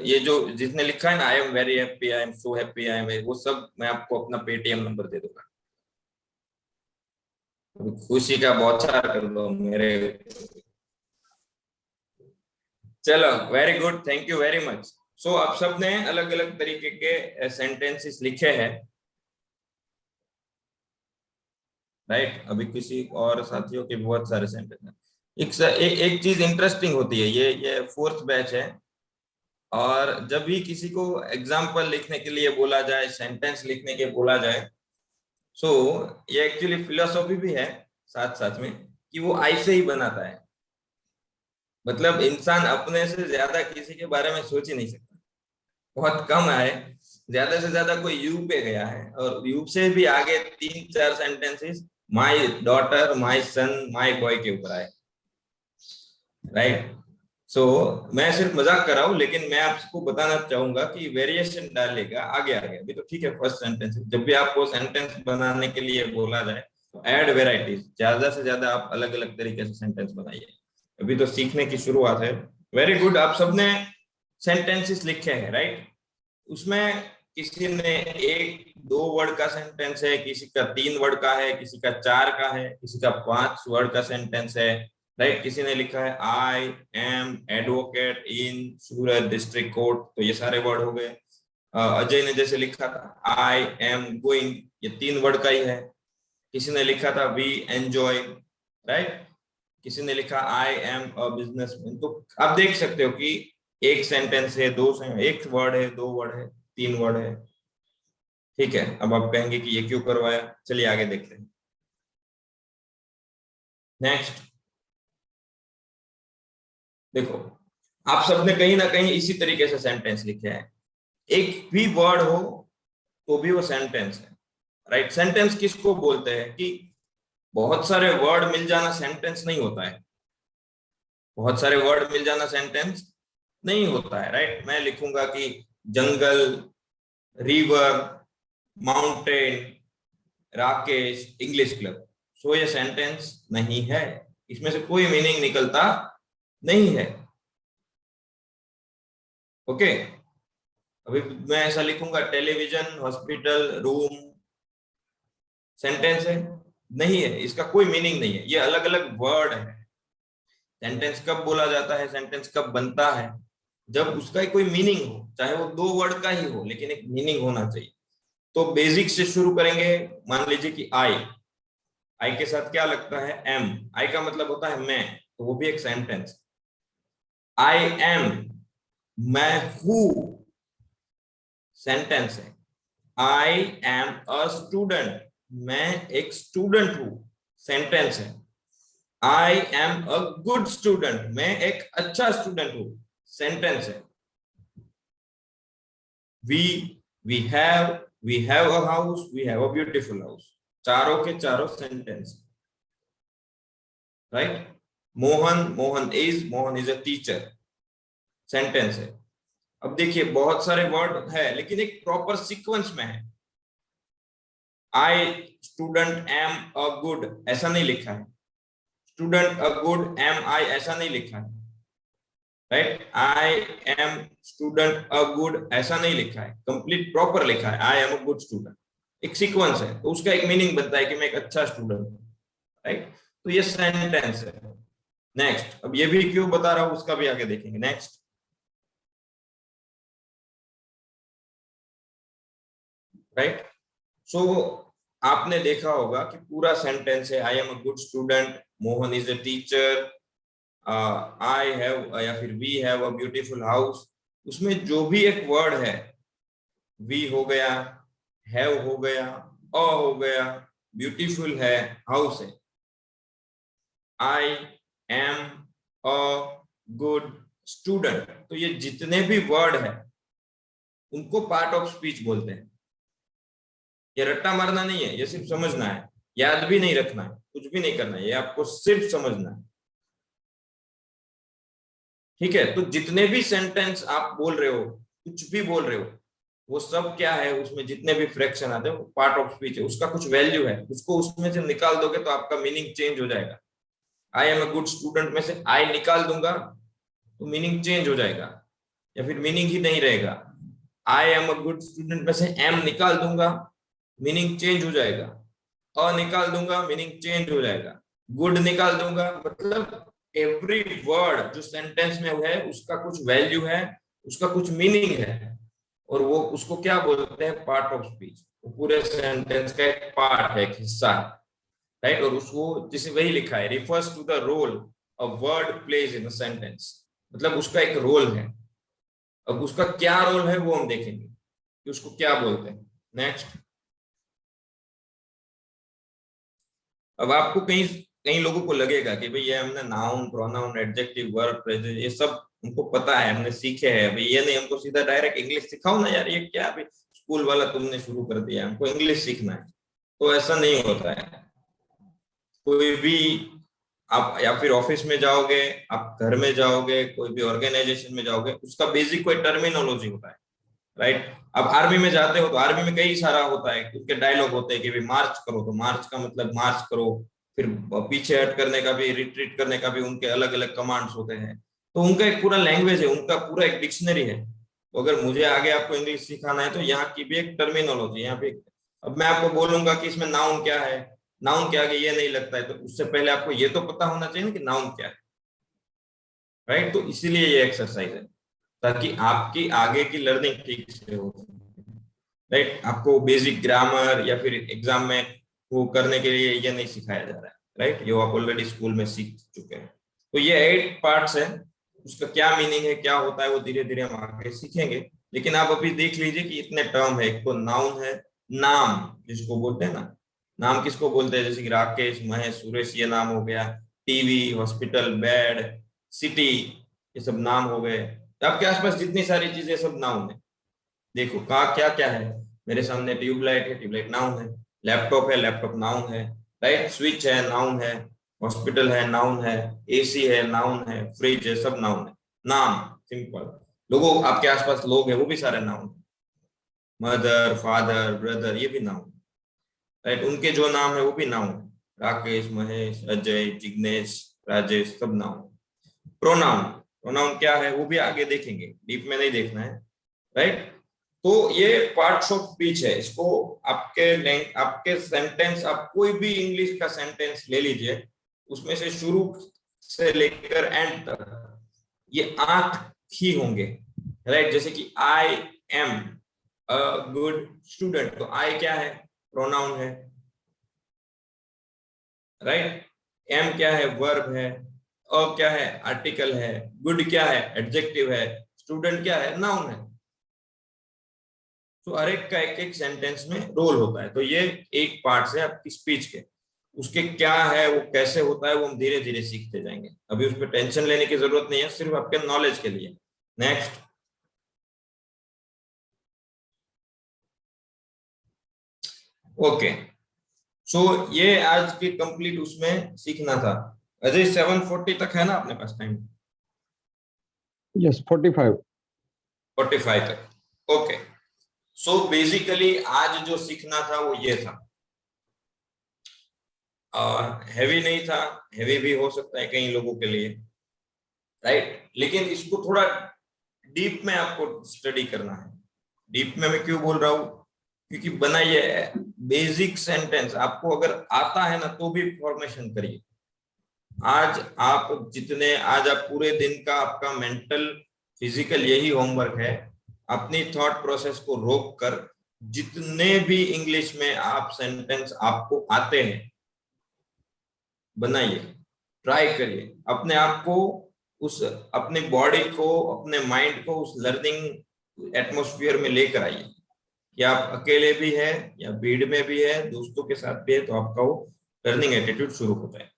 ये जो जिसने लिखा है ना, I am very happy. I am so happy. I am, वो सब मैं आपको अपना पेटीएम नंबर दे दूंगा। खुशी का बौछार कर दो मेरे। चलो, very good, thank you very much. So आप सब ने अलग अलग तरीके के सेंटेंसेस लिखे हैं, राइट? अभी किसी और साथियों के बहुत सारे सेंटेंस हैं। एक चीज इंटरेस्टिंग होती है, ये 4th बैच है, और जब भी किसी को एग्जाम्पल लिखने के लिए बोला जाए, सेंटेंस लिखने के बोला जाए, सो ये एक्चुअली फिलोसॉफी भी है साथ साथ में, कि वो आई से ही बनाता है। मतलब इंसान अपने से ज्यादा किसी के बारे में सोच ही नहीं सकता। बहुत कम है, ज्यादा से ज्यादा कोई यू पे गया है, और यू से भी आगे 3-4 sentences my daughter, my son, my boy के ऊपर आए, राइट? सो मैं सिर्फ मजाक कर रहा हूँ, लेकिन मैं आपको बताना चाहूंगा कि वेरिएशन डालेगा आगे आगे। अभी तो ठीक है, फर्स्ट सेंटेंस। जब भी आपको सेंटेंस बनाने के लिए बोला जाए तो ऐड वेराइटीज, ज्यादा से ज्यादा आप अलग अलग तरीके से सेंटेंस बनाइए। अभी तो सीखने की शुरुआत है। वेरी गुड, आप सबने सेंटेंसेस लिखे हैं, राइट? उसमें किसी ने 1-2 वर्ड का सेंटेंस है, किसी का 3 वर्ड का है, किसी का 4 का है, किसी का 5 वर्ड का सेंटेंस है, राइट? किसी ने लिखा है I am advocate in Surat district court, तो ये सारे वर्ड हो गए। अजय ने जैसे लिखा था आई एम गोइंग, ये 3 वर्ड का ही है। किसी ने लिखा था वी एंजॉय, राइट? किसी ने लिखा आई एम अ बिजनेसमैन। तो आप देख सकते हो कि एक सेंटेंस है, 1 वर्ड है, 2 वर्ड है, 3 वर्ड है, ठीक है? अब आप कहेंगे कि ये क्यों करवाया, चलिए आगे देखते हैं। नेक्स्ट देखो, आप सबने कहीं ना कहीं इसी तरीके से सेंटेंस लिखे हैं। एक भी वर्ड हो तो भी वो सेंटेंस है, राइट? सेंटेंस किसको बोलते हैं कि बहुत सारे वर्ड मिल जाना सेंटेंस नहीं होता है। बहुत सारे वर्ड मिल जाना सेंटेंस नहीं होता है, राइट? मैं लिखूंगा कि jungle, river, mountain, Rakesh English club, so ये सेंटेंस नहीं है, इसमें से कोई मीनिंग निकलता नहीं है। ओके, अभी मैं ऐसा लिखूंगा टेलीविजन, हॉस्पिटल, रूम, सेंटेंस है? नहीं है, इसका कोई मीनिंग नहीं है, ये अलग अलग वर्ड है। सेंटेंस कब बोला जाता है, सेंटेंस कब बनता है? जब उसका कोई मीनिंग हो, चाहे वो 2 वर्ड का ही हो, लेकिन एक मीनिंग होना चाहिए। तो बेसिक से शुरू करेंगे। मान लीजिए कि आई के साथ क्या लगता है? एम। आई का मतलब होता है मैं, तो वो भी एक सेंटेंस। आई एम, मैं हूं, सेंटेंस है। आई एम अ स्टूडेंट, मैं एक स्टूडेंट हूं, सेंटेंस है। I am a good student, मैं एक अच्छा स्टूडेंट हूं, सेंटेंस है। We have, we have a house, we have a beautiful house, चारों के चारों sentence, right. Mohan is a teacher, sentence है। अब देखिए बहुत सारे वर्ड है लेकिन एक प्रॉपर सीक्वेंस में है। I student M a good ऐसा नहीं लिखा है, स्टूडेंट अ गुड एम आई ऐसा नहीं लिखा है, right. I am student a good ऐसा नहीं लिखा है, कंप्लीट प्रॉपर लिखा है I am a good student. एक सीक्वेंस है तो उसका एक मीनिंग बनता है कि मैं एक अच्छा स्टूडेंट हूं, राइट। तो ये सेंटेंस है। नेक्स्ट, अब ये भी क्यों बता रहा हूं उसका भी आगे देखेंगे। Next, right. सो आपने देखा होगा कि पूरा सेंटेंस है I am a good student, Mohan is a teacher, I have या फिर we have a beautiful house. उसमें जो भी एक वर्ड है, वी हो गया, हैव हो गया, अ हो गया, ब्यूटीफुल है, हाउस है। I am a good student, तो ये जितने भी वर्ड है उनको पार्ट ऑफ स्पीच बोलते हैं। ये रट्टा मारना नहीं है, ये सिर्फ समझना है, याद भी नहीं रखना है, कुछ भी नहीं करना है, ये आपको सिर्फ समझना है, ठीक है। तो जितने भी सेंटेंस आप बोल रहे हो, कुछ भी बोल रहे हो, वो सब क्या है, उसमें जितने भी फ्रैक्शन आते हैं वो पार्ट ऑफ स्पीच है, उसका कुछ वैल्यू है, उसको उसमें से निकाल दोगे तो आपका मीनिंग चेंज हो जाएगा। आई एम अ गुड स्टूडेंट में से आई निकाल दूंगा तो मीनिंग चेंज हो जाएगा या फिर मीनिंग ही नहीं रहेगा। आई एम अ गुड स्टूडेंट में से एम निकाल दूंगा, मीनिंग चेंज हो जाएगा। अ निकाल दूंगा, मीनिंग चेंज हो जाएगा। गुड निकाल दूंगा, मतलब एवरी वर्ड जो सेंटेंस में है उसका कुछ वैल्यू है, उसका कुछ मीनिंग है, और वो उसको क्या बोलते हैं, पार्ट ऑफ स्पीच। वो पूरे सेंटेंस का एक पार्ट है, एक हिस्सा है, राइट। और उसको जैसे वही लिखा है, refers to the role a word plays in a sentence, मतलब उसका एक रोल है। अब उसका क्या रोल है वो हम देखेंगे कि उसको क्या बोलते हैं। नेक्स्ट, अब आपको कई कई लोगों को लगेगा कि भाई ये हमने noun, pronoun, adjective, verb, phrases ये सब हमको पता है, हमने सीखे हैं, भाई ये नहीं हमको सीधा डायरेक्ट इंग्लिश सिखाओ ना यार, ये क्या भाई स्कूल वाला तुमने शुरू कर दिया, हमको इंग्लिश सीखना है। तो ऐसा नहीं होता है। कोई भी आप या फिर ऑफिस में जाओगे, आप घर में जाओगे, कोई भी ऑर्गेनाइजेशन में जाओगे, उसका बेसिक कोई टर्मिनोलॉजी होता है, राइट। अब आर्मी में जाते हो तो आर्मी में कई सारा होता है, उसके डायलॉग होते हैं कि भाई मार्च करो, तो मार्च का मतलब मार्च करो। फिर पीछे हट करने का भी, रिट्रीट करने का भी उनके अलग अलग कमांड्स होते हैं। तो उनका एक पूरा लैंग्वेज है, उनका पूरा एक डिक्शनरी है। तो अगर मुझे आगे आपको इंग्लिश सिखाना है तो यहाँ की भी एक टर्मिनोलॉजी, यहाँ पे अब मैं आपको बोलूंगा कि इसमें नाउन क्या है, नाउन के आगे ये नहीं लगता है, तो उससे पहले आपको ये तो पता होना चाहिए ना कि नाउन क्या है, राइट। तो इसीलिए ये एक्सरसाइज है, ताकि आपकी आगे की लर्निंग ठीक से हो, राइट। आपको बेसिक ग्रामर या फिर एग्जाम में वो करने के लिए ये नहीं सिखाया जा रहा है, राइट। ये आप ऑलरेडी स्कूल में सीख चुके हैं। तो ये 8 पार्ट्स है, उसका क्या मीनिंग है, क्या होता है, वो धीरे धीरे हम आगे सीखेंगे। लेकिन आप अभी देख लीजिए कि इतने टर्म है। एक तो नाउन है, नाम जिसको बोलते हैं ना, नाम किसको बोलते हैं, जैसे कि राकेश, महेश, सुरेश, ये नाम हो गया। टीवी, हॉस्पिटल, बेड, सिटी, ये सब नाम हो गए। आपके आसपास जितनी सारी चीजें सब नाउन है। देखो कहा क्या क्या है, मेरे सामने ट्यूबलाइट है, ट्यूबलाइट नाउन है। लैपटॉप है, लैपटॉप नाउन है, राइट। स्विच है, नाउन है। हॉस्पिटल है, नाउन है। एसी है, नाउन है। फ्रिज है, सब नाउन है। नाम सिंपल। लोगों आपके आसपास लोग हैं, वो भी सारे नाउन है। मदर, फादर, ब्रदर, ये भी नाउन, राइट। उनके जो नाम है वो भी नाउन है। राकेश, महेश, अजय, जिग्नेश, राजेश, सब नाउन। प्रोनाउन, प्रोनाउन क्या है वो भी आगे देखेंगे, डीप में नहीं देखना है, राइट। तो ये पार्ट्स ऑफ स्पीच है। इसको आपके सेंटेंस, आप कोई भी इंग्लिश का सेंटेंस ले लीजिए, उसमें से शुरू से लेकर एंड तक ये 8 ही होंगे, राइट। जैसे कि आई एम अ गुड स्टूडेंट, तो आई क्या है, प्रोनाउन है, राइट। एम क्या है, वर्ब है। अ क्या है, आर्टिकल है। गुड क्या है, एडजेक्टिव है। स्टूडेंट क्या है, नाउन है। तो हर एक का एक एक सेंटेंस में रोल होता है। तो ये एक पार्ट है आपकी स्पीच के, उसके क्या है, वो कैसे होता है, वो हम धीरे धीरे सीखते जाएंगे। अभी उस पर टेंशन लेने की जरूरत नहीं है, सिर्फ आपके नॉलेज के लिए। नेक्स्ट, ओके, सो ये आज की कंप्लीट उसमें सीखना था। अजय 7:40 तक है ना अपने पास टाइम? यस 45। 45 तक, ओके। सो बेसिकली आज जो सीखना था वो ये था, हैवी नहीं था, हैवी भी हो सकता है कई लोगों के लिए, राइट, लेकिन इसको थोड़ा डीप में आपको स्टडी करना है। डीप में मैं क्यों बोल रहा हूं, क्योंकि बनाइए बेसिक सेंटेंस, आपको अगर आता है ना तो भी फॉर्मेशन करिए। आज आप पूरे दिन का आपका मेंटल फिजिकल यही होमवर्क है, अपनी थॉट प्रोसेस को रोक कर जितने भी इंग्लिश में आप सेंटेंस आपको आते हैं बनाइए, ट्राई करिए, अपने आप को उस अपने बॉडी को अपने माइंड को उस लर्निंग एटमॉस्फेयर में लेकर आइए कि आप अकेले भी है या भीड़ में भी है, दोस्तों के साथ भी है, तो आपका वो लर्निंग एटीट्यूड शुरू होता है।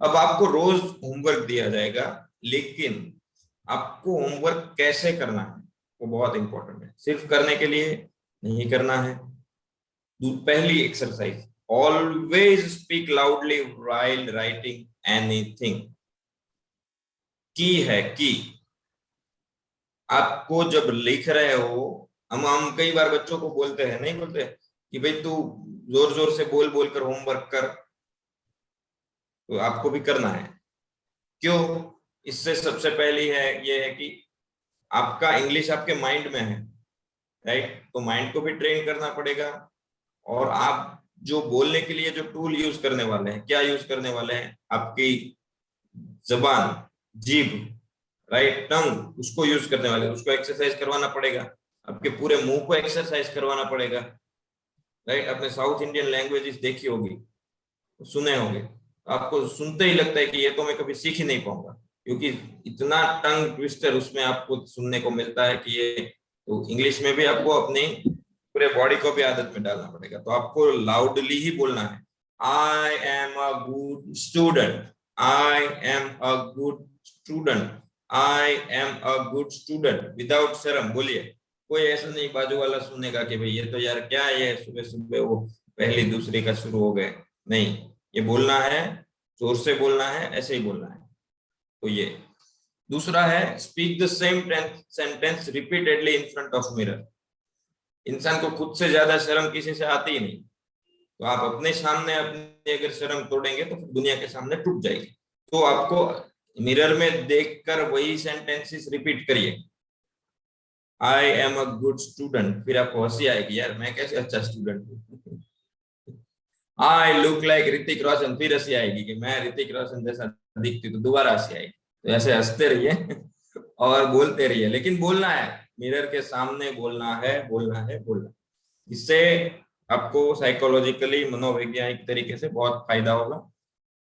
अब आपको रोज होमवर्क दिया जाएगा, लेकिन आपको होमवर्क कैसे करना है वो बहुत इंपॉर्टेंट है। सिर्फ करने के लिए नहीं करना है। पहली exercise, always speak loudly while writing anything. की है की, आपको जब लिख रहे हो, हम कई बार बच्चों को बोलते हैं, नहीं बोलते कि भाई तू जोर जोर से बोल बोल कर होमवर्क कर, तो आपको भी करना है। क्यों? इससे सबसे पहली है ये है कि आपका इंग्लिश आपके माइंड में है, राइट, तो माइंड को भी ट्रेन करना पड़ेगा। और आप जो बोलने के लिए जो टूल यूज करने वाले हैं, क्या यूज करने वाले हैं, आपकी जबान, जीभ, राइट, टंग, उसको यूज करने वाले, उसको एक्सरसाइज करवाना पड़ेगा। आपके पूरे मुंह को एक्सरसाइज करवाना पड़ेगा, राइट। आपने साउथ इंडियन लैंग्वेजेस देखी होगी, सुने होंगे, आपको सुनते ही लगता है कि ये तो मैं कभी सीख ही नहीं पाऊंगा, क्योंकि इतना टंग ट्विस्टर उसमें आपको सुनने को मिलता है कि ये, तो इंग्लिश में भी आपको अपनी पूरे बॉडी को भी आदत में डालना पड़ेगा। तो आपको लाउडली ही बोलना है, I am a good student, I am a good student, I am a good student, without शर्म बोलिए। कोई ऐसा नहीं बाजू वाला सुनेगा कि भाई ये तो यार क्या है, सुबह सुबह वो पहली दूसरी का शुरू हो गए, नहीं, ये बोलना है, जोर से बोलना है, ऐसे ही बोलना है। तो ये दूसरा है, speak the same sentence repeatedly in front of mirror. इंसान को खुद से ज्यादा शर्म किसी से आती ही नहीं, तो आप अपने सामने अपनी अगर शर्म तोड़ेंगे तो दुनिया के सामने टूट जाएगी। तो आपको मिरर में देखकर वही सेंटेंसेस रिपीट करिए, आई एम अ गुड स्टूडेंट, फिर आपको हंसी आएगी, यार मैं कैसे अच्छा स्टूडेंट हूँ। I look like Hrithik Roshan, फिर हंसी आएगी कि मैं ऋतिक रोशन जैसा दिखती, तो दोबारा हंसी आएगी। तो ऐसे हंसते रहिए और बोलते रहिए, लेकिन बोलना है, मिरर के सामने बोलना है, बोलना है, बोलना। इससे आपको साइकोलॉजिकली मनोवैज्ञानिक तरीके से बहुत फायदा होगा।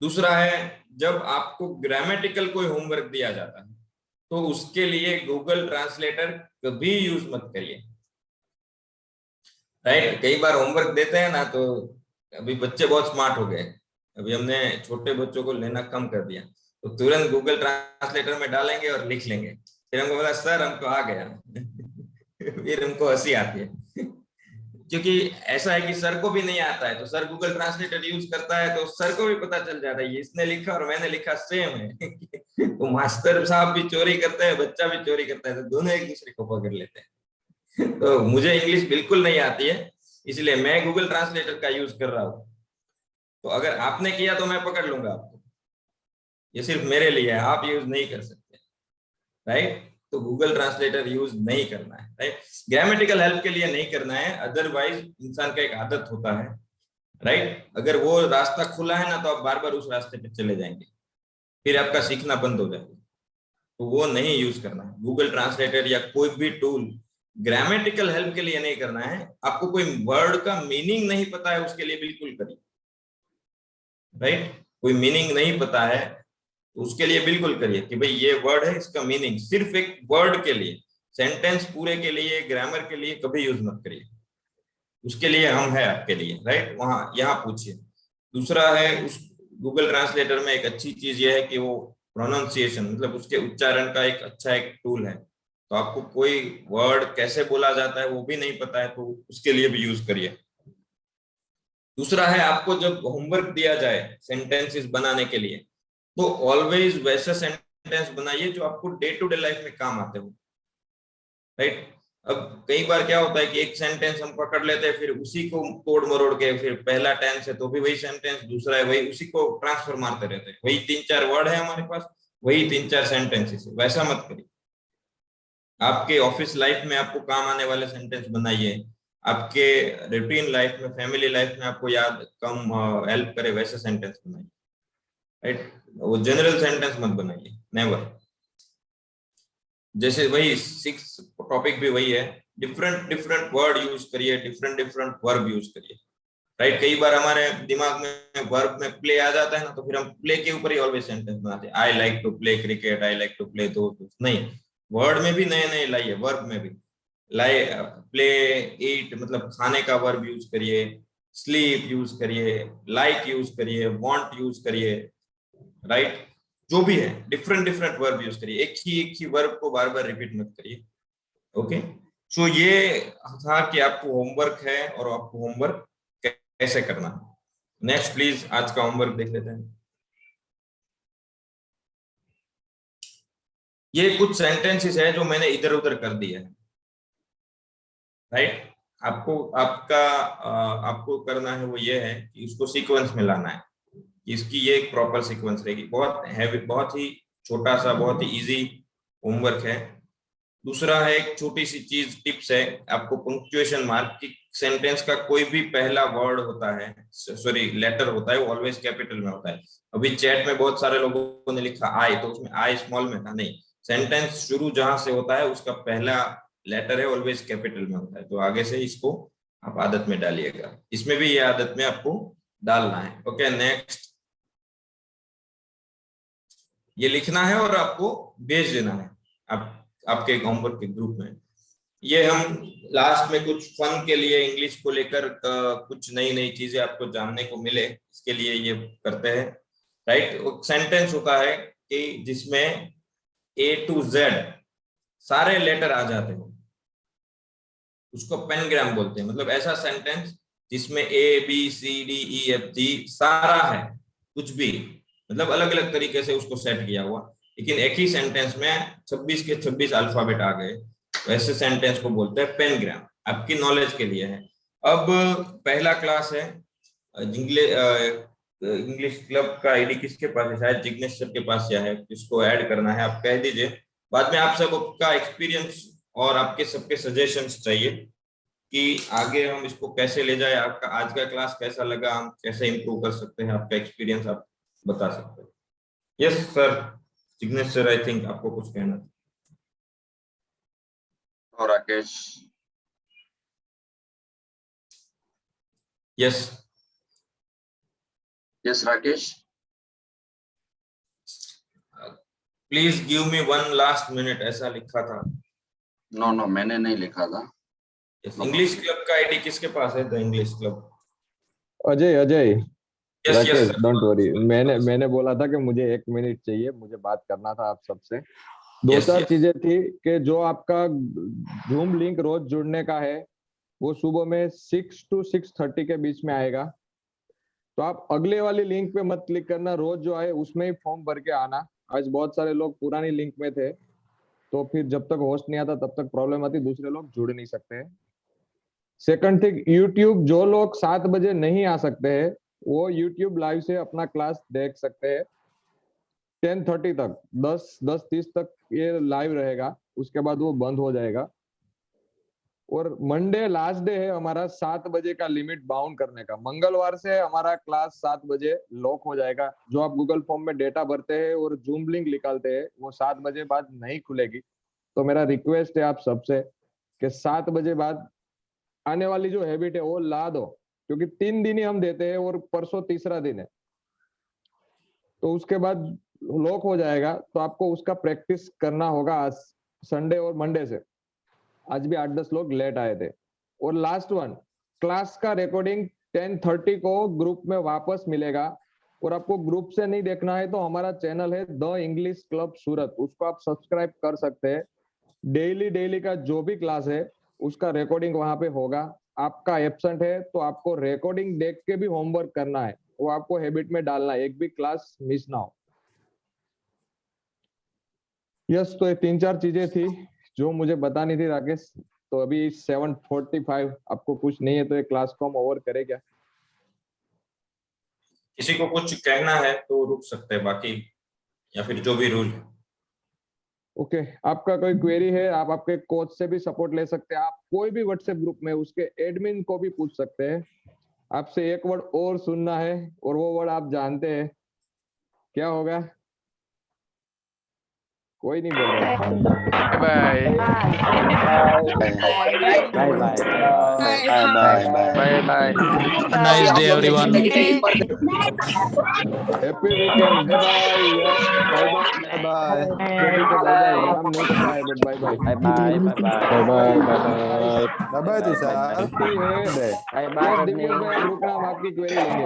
दूसरा है, जब आपको ग्रामेटिकल कोई होमवर्क दिया जाता है तो उसके लिए गूगल ट्रांसलेटर कभी यूज मत करिए, राइट। कई बार होमवर्क देते हैं ना, तो अभी बच्चे बहुत स्मार्ट हो गए, अभी हमने छोटे बच्चों को लेना कम कर दिया, तो तुरंत गूगल ट्रांसलेटर में डालेंगे और लिख लेंगे, फिर हमको बोला सर हमको आ गया फिर हमको हंसी आती है क्योंकि ऐसा है कि सर को भी नहीं आता है, तो सर गूगल ट्रांसलेटर यूज करता है, तो सर को भी पता चल जाता है ये इसने लिखा और मैंने लिखा सेम है तो मास्टर साहब भी चोरी करते हैं, बच्चा भी चोरी करता है, तो दोनों एक दूसरे को पकड़ लेते हैं तो मुझे इंग्लिश बिल्कुल नहीं आती है, इसलिए मैं गूगल ट्रांसलेटर का यूज कर रहा हूँ। तो अगर आपने किया तो मैं पकड़ लूंगा आपको, ये सिर्फ मेरे लिए है, आप यूज नहीं कर सकते, राइट। तो गूगल ट्रांसलेटर यूज नहीं करना है, राइट। ग्रामेटिकल हेल्प के लिए नहीं करना है, अदरवाइज इंसान का एक आदत होता है, राइट। अगर वो रास्ता खुला है ना, तो आप बार बार उस रास्ते पे चले जाएंगे, फिर आपका सीखना बंद हो जाएगा, तो वो नहीं यूज करना है। गूगल ट्रांसलेटर या कोई भी टूल ग्रामेटिकल हेल्प के लिए नहीं करना है। आपको कोई वर्ड का मीनिंग नहीं पता है, उसके लिए बिल्कुल करिए, राइट। कोई मीनिंग नहीं पता है तो उसके लिए बिल्कुल करिए कि भाई ये वर्ड है, इसका मीनिंग, सिर्फ एक वर्ड के लिए, सेंटेंस पूरे के लिए, ग्रामर के लिए कभी यूज मत करिए, उसके लिए हम है आपके लिए, राइट, वहां यहाँ पूछिए। दूसरा है, उस गूगल ट्रांसलेटर में एक अच्छी चीज ये है कि वो प्रोनाउंसिएशन, मतलब उसके उच्चारण का एक अच्छा एक टूल है, तो आपको कोई वर्ड कैसे बोला जाता है वो भी नहीं पता है, तो उसके लिए भी यूज करिए। दूसरा है, आपको जब होमवर्क दिया जाए सेंटेंसेस बनाने के लिए, तो ऑलवेज वैसा सेंटेंस बनाइए जो आपको डे टू डे लाइफ में काम आते हो, राइट। अब कई बार क्या होता है कि एक सेंटेंस हम पकड़ लेते हैं, फिर उसी को तोड़ मरोड़ के, फिर पहला टेंस है तो भी वही सेंटेंस, दूसरा है वही, उसी को ट्रांसफर मारते रहते हैं, वही 3-4 वर्ड है हमारे पास, वही 3-4 सेंटेंसेस है। वैसा मत करिए। आपके ऑफिस लाइफ में आपको काम आने वाले सेंटेंस बनाइए, आपके रूटीन लाइफ में, फैमिली लाइफ में आपको याद कम हेल्प करे वैसे सेंटेंस बनाइए, राइट। वो जनरल सेंटेंस मत बनाइए, नेवर। जैसे वही 6 टॉपिक भी वही है, डिफरेंट डिफरेंट वर्ड यूज करिए, डिफरेंट डिफरेंट वर्ब यूज करिए, राइट। कई बार हमारे दिमाग में वर्ब में प्ले आ जाता है ना, तो फिर हम प्ले के ऊपर ही ऑलवेज सेंटेंस बनाते हैं। I like to play cricket, I like to play दो, नहीं, वर्ड में भी नए नए लाइए, वर्ब में भी लाई प्ले, ईट मतलब खाने का वर्ब यूज करिए, स्लीप यूज करिए, लाइक यूज करिए, वांट यूज करिए, राइट। जो भी है डिफरेंट डिफरेंट वर्ब यूज करिए, एक ही वर्ब को बार बार रिपीट मत करिए, ओके। सो ये था कि आपको होमवर्क है और आपको होमवर्क कैसे करना है। नेक्स्ट प्लीज, आज का होमवर्क देख लेते हैं। ये कुछ सेंटेंसेस है जो मैंने इधर उधर कर दिए हैं, राइट। आपको करना है वो ये है कि इसको सीक्वेंस में लाना है, इसकी ये एक प्रॉपर सीक्वेंस रहेगी। बहुत हैवी, बहुत ही छोटा सा, बहुत ही इजी होमवर्क है। दूसरा है, एक छोटी सी चीज, टिप्स है, आपको पंक्चुएशन मार्क की सेंटेंस का कोई भी पहला वर्ड होता है, सॉरी लेटर होता है, वो ऑलवेज कैपिटल में होता है। अभी चैट में बहुत सारे लोगों ने लिखा आई, तो उसमें आई स्मॉल में था, नहीं, सेंटेंस शुरू जहां से होता है उसका पहला लेटर है ऑलवेज कैपिटल में होता है। तो आगे से इसको आप आदत में डालिएगा, इसमें भी ये आदत में आपको डालना है, ओके। नेक्स्ट, ये लिखना है और आपको भेज देना है आपके होमवर्क के ग्रुप में। ये हम लास्ट में कुछ फन के लिए इंग्लिश को लेकर कुछ नई नई चीजें आपको जानने को मिले, इसके लिए ये करते हैं, राइट। सेंटेंस होता है कि जिसमें A to Z सारे लेटर आ जाते हो, उसको पेनग्राम बोलते हैं। मतलब ऐसा सेंटेंस जिसमें ABCDEFG सारा है, कुछ भी, मतलब अलग अलग तरीके से उसको सेट किया हुआ, लेकिन एक ही सेंटेंस में 26 के 26 अल्फाबेट आ गए, वैसे सेंटेंस को बोलते हैं पेनग्राम। आपकी नॉलेज के लिए है। अब पहला क्लास है, इंग्लिश क्लब का आईडी किसके पास है? शायद जिग्नेश सर के पास या है, इसको ऐड करना है, आप कह दीजिए। बाद में आप सबका एक्सपीरियंस और आपके सबके सजेशंस चाहिए कि आगे हम इसको कैसे ले जाए। आपका आज का क्लास कैसा लगा, हम कैसे इंप्रूव कर सकते हैं, आपका एक्सपीरियंस आप बता सकते हैं। Yes sir, Jignesh sir, I think आपको कुछ कहना था। और Rakesh, yes yes Rakesh, please give me 1 last minute, ऐसा लिखा था। नो मैंने नहीं लिखा था। इंग्लिश क्लब का आईडी किसके पास है? The English club. Ajay yes Rakesh, yes don't worry. मैंने बोला था कि मुझे 1 मिनट चाहिए, मुझे बात करना था आप सबसे। दो चार चीजें थी कि जो आपका जूम लिंक रोज जुड़ने का है वो सुबह में 6 to 6:30 के बीच में आएगा। तो आप अगले वाली लिंक पे मत क्लिक करना, रोज जो है उसमें ही फॉर्म भर के आना। आज बहुत सारे लोग पुरानी लिंक में थे, तो फिर जब तक होस्ट नहीं आता तब तक प्रॉब्लम आती, दूसरे लोग जुड़ नहीं सकते हैं। सेकंड थिंग, यूट्यूब, जो लोग 7 बजे नहीं आ सकते हैं वो यूट्यूब लाइव से अपना क्लास देख सकते हैं 10:30 तक, 10:30 तक ये लाइव रहेगा, उसके बाद वो बंद हो जाएगा। और मंडे लास्ट डे है हमारा 7 बजे का लिमिट बाउंड करने का। मंगलवार से हमारा क्लास 7 बजे लॉक हो जाएगा। जो आप गूगल फॉर्म में डेटा भरते हैं और जूम लिंक निकालते हैं वो 7 बजे बाद नहीं खुलेगी। तो मेरा रिक्वेस्ट है आप सबसे कि 7 बजे बाद आने वाली जो हैबिट है वो ला दो, क्योंकि 3 दिन ही हम देते हैं और परसों तीसरा दिन है, तो उसके बाद लॉक हो जाएगा। तो आपको उसका प्रैक्टिस करना होगा आज संडे और मंडे से। आज भी 8-10 लोग लेट आए थे। और लास्ट वन, क्लास का रिकॉर्डिंग 10:30 को ग्रुप में वापस मिलेगा। और आपको ग्रुप से नहीं देखना है तो हमारा चैनल है द इंग्लिश क्लब सूरत, उसको आप सब्सक्राइब कर सकते हैं। डेली का जो भी क्लास है उसका रिकॉर्डिंग वहां पे होगा। आपका एब्सेंट है तो आपको रिकॉर्डिंग देख के भी होमवर्क करना है, वो आपको हैबिट में डालना है, एक भी क्लास मिस ना हो। यस, तो ये 3-4 चीजें थी जो मुझे बतानी थी राकेश। तो अभी 7:45, आपको कुछ नहीं है तो ये क्लास को हम ओवर करें क्या? किसी को कुछ कहना है तो रुक सकते हैं, बाकी या फिर जो भी रूल। ओके, आपका कोई क्वेरी है आप आपके कोच से भी सपोर्ट ले सकते हैं, आप कोई भी व्हाट्सएप ग्रुप में उसके एडमिन को भी पूछ सकते हैं। आपसे एक वर्ड और सुनना है और वो वर्ड आप जानते हैं, क्या होगा? कोई नहीं बोल रहा। Bye bye bye. Nice day, everyone. Happy weekend, bye bye bye bye. हम next bye bye bye bye bye bye bye Tushar. Bye bye. Divya भाई रुकना, हम आपकी क्वेरी लेंगे।